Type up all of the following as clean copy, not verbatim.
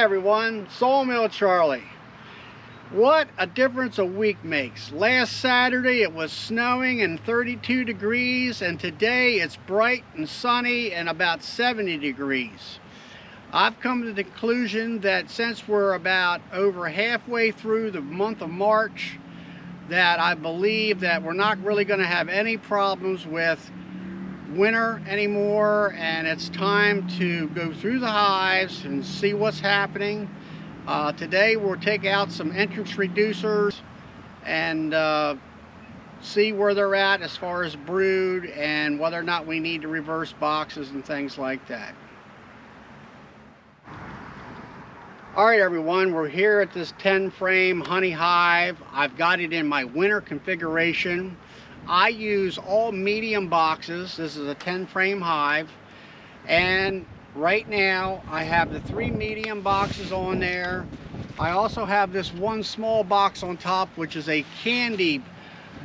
everyone, Sawmill Charlie. What a difference a week makes. Last Saturday it was snowing and 32 degrees, and today it's bright and sunny and about 70 degrees. I've come to the conclusion that since we're about over halfway through the month of March, that I believe that we're not really going to have any problems with winter anymore, and it's time to go through the hives and see what's happening. Today we'll take out some entrance reducers and see where they're at as far as brood and whether or not we need to reverse boxes and things like that. Alright everyone, we're here at this 10 frame honey hive. I've got it in my winter configuration. I use all medium boxes. This is a 10 frame hive, and right now I have the 3 medium boxes on there. I also have this one small box on top, which is a candy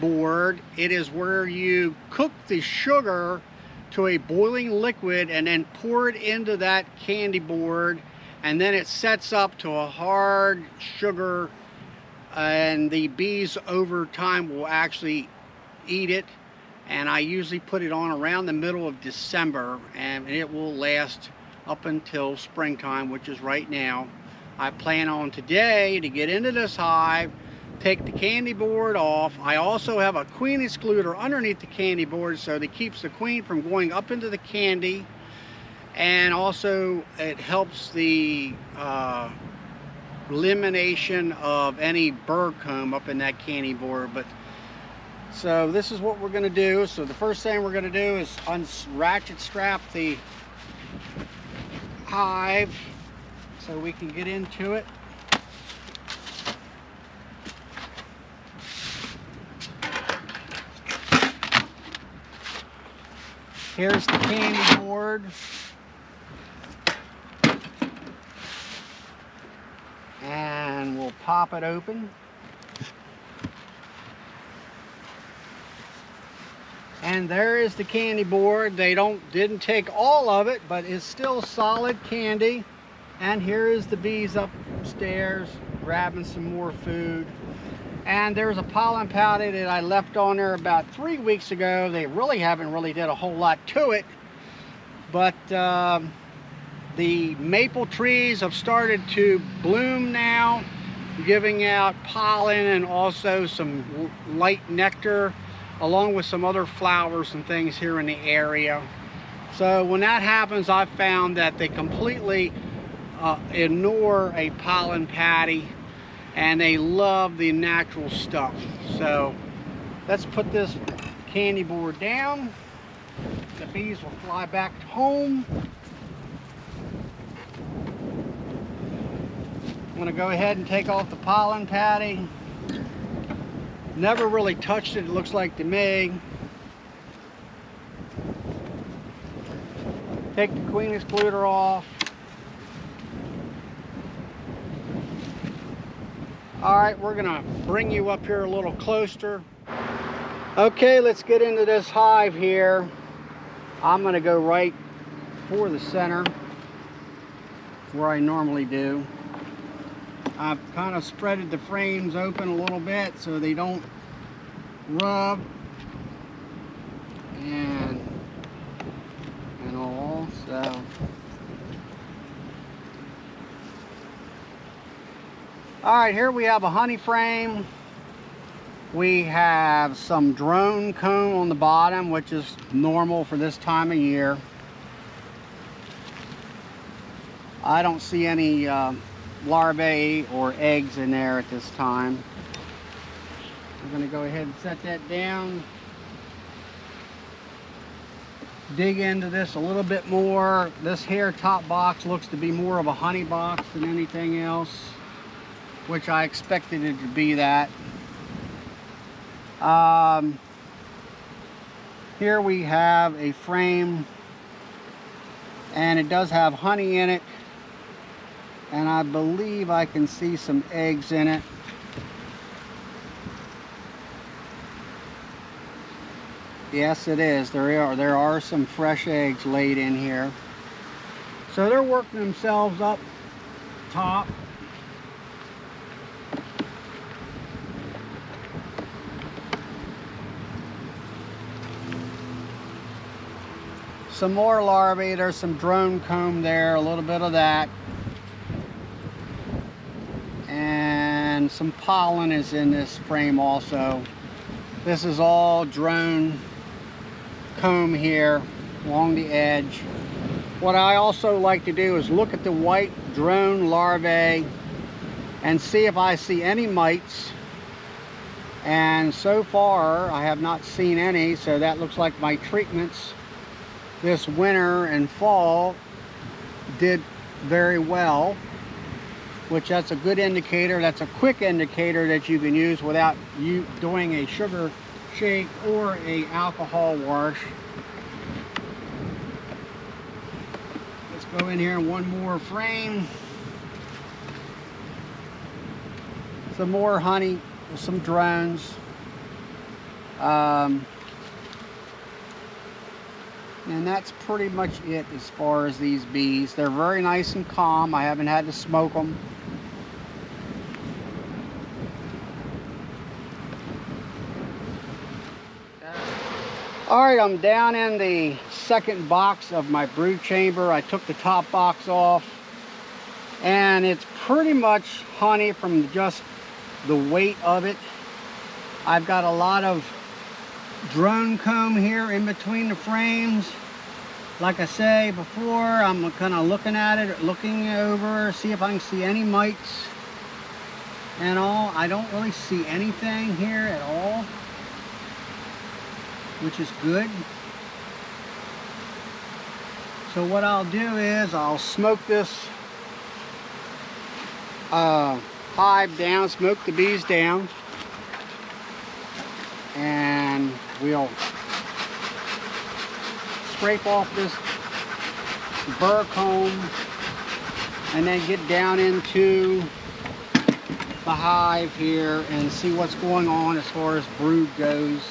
board. It is where you cook the sugar to a boiling liquid and then pour it into that candy board, and then it sets up to a hard sugar, and the bees over time will actually eat it. And I usually put it on around the middle of December, and it will last up until springtime, which is right now. I plan on today to get into this hive, take the candy board off. I also have a queen excluder underneath the candy board so that keeps the queen from going up into the candy, and also it helps the elimination of any bird comb up in that candy board. But so this is what we're going to do. So the first thing we're going to do is ratchet strap the hive so we can get into it. Here's the candy board. And we'll pop it open. And there is the candy board. They didn't take all of it, but it's still solid candy. And here is the bees upstairs grabbing some more food. And there's a pollen pouch that I left on there about 3 weeks ago. They really haven't did a whole lot to it, but the maple trees have started to bloom now, giving out pollen and also some light nectar, along with some other flowers and things here in the area. So when that happens, I've found that they completely ignore a pollen patty, and they love the natural stuff. So let's put this candy board down. The bees will fly back home. I'm going to go ahead and take off the pollen patty. Never really touched it, it looks like to me. Take the queen excluder off. Alright, we're going to bring you up here a little closer. Okay, let's get into this hive here. I'm going to go right for the center, where I normally do. I've kind of spreaded the frames open a little bit so they don't rub and all. So alright, here we have a honey frame. We have some drone comb on the bottom, which is normal for this time of year. I don't see any larvae or eggs in there at this time. I'm going to go ahead and set that down. Dig into this a little bit more. This here top box looks to be more of a honey box than anything else, which I expected it to be that. Here we have a frame, and it does have honey in it, and I believe I can see some eggs in it. Yes, it is. There are some fresh eggs laid in here. So they're working themselves up top. Some more larvae. There's some drone comb there, a little bit of that. And some pollen is in this frame also. This is all drone comb here along the edge. What I also like to do is look at the white drone larvae and see if I see any mites. And so far I have not seen any, so that looks like my treatments this winter and fall did very well, which that's a good indicator. That's a quick indicator that you can use without you doing a sugar shake or a alcohol wash. Let's go in here, one more frame. Some more honey, some drones. And that's pretty much it as far as these bees. They're very nice and calm. I haven't had to smoke them. Alright, I'm down in the second box of my brood chamber. I took the top box off, and it's pretty much honey from just the weight of it. I've got a lot of drone comb here in between the frames. Like I say before, I'm kind of looking at it, looking over, see if I can see any mites and all. I don't really see anything here at all, which is good. So what I'll do is I'll smoke this hive down, smoke the bees down, and we'll scrape off this burr comb and then get down into the hive here and see what's going on as far as brood goes.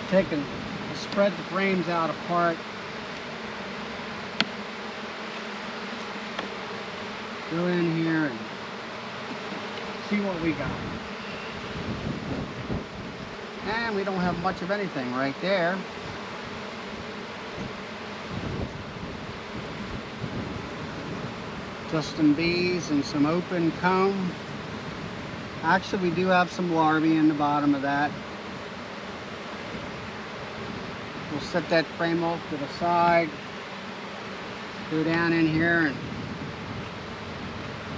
Taking, spread the frames out apart. Go in here and see what we got. And we don't have much of anything right there. Just some bees and some open comb. Actually, we do have some larvae in the bottom of that. We'll set that frame off to the side, go down in here and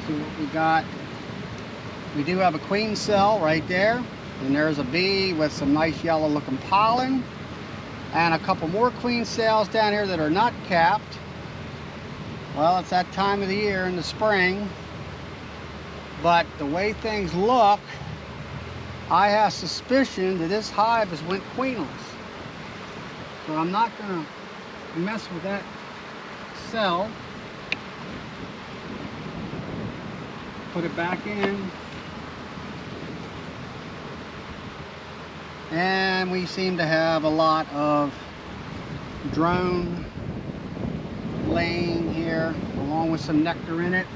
see what we got. We do have a queen cell right there, and there's a bee with some nice yellow looking pollen, and a couple more queen cells down here that are not capped. Well, it's that time of the year in the spring, but the way things look, I have suspicion that this hive has went queenless. So I'm not going to mess with that cell. Put it back in. And we seem to have a lot of drone laying here, along with some nectar in it.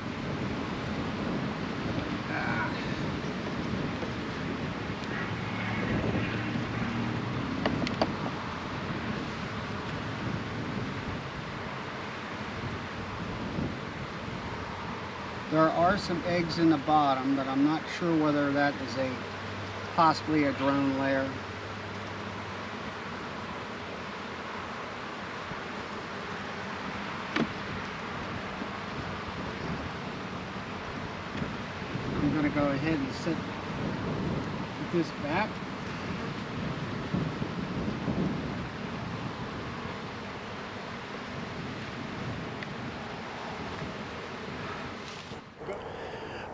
There are some eggs in the bottom, but I'm not sure whether that is possibly a drone layer. I'm going to go ahead and set this back.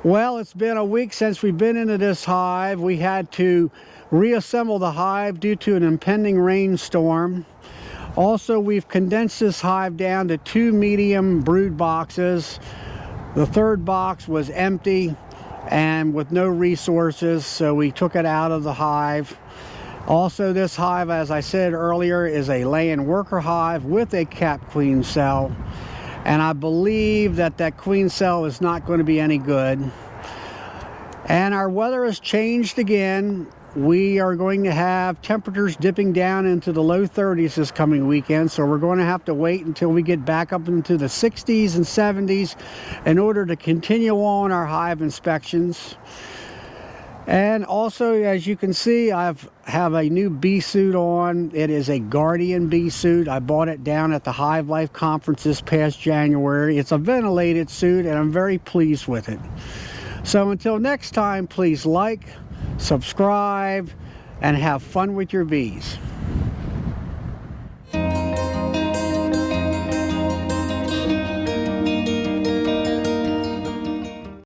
Well, it's been a week since we've been into this hive. We had to reassemble the hive due to an impending rainstorm. Also, we've condensed this hive down to 2 medium brood boxes. The third box was empty and with no resources, so we took it out of the hive. Also, this hive, as I said earlier, is a laying worker hive with a capped queen cell. And I believe that queen cell is not going to be any good. And our weather has changed again. We are going to have temperatures dipping down into the low 30s this coming weekend, so we're going to have to wait until we get back up into the 60s and 70s in order to continue on our hive inspections. And also, as you can see, I have a new bee suit on. It is a Guardian bee suit. I bought it down at the Hive Life conference this past January. It's a ventilated suit, and I'm very pleased with it. So until next time, please like, subscribe, and have fun with your bees.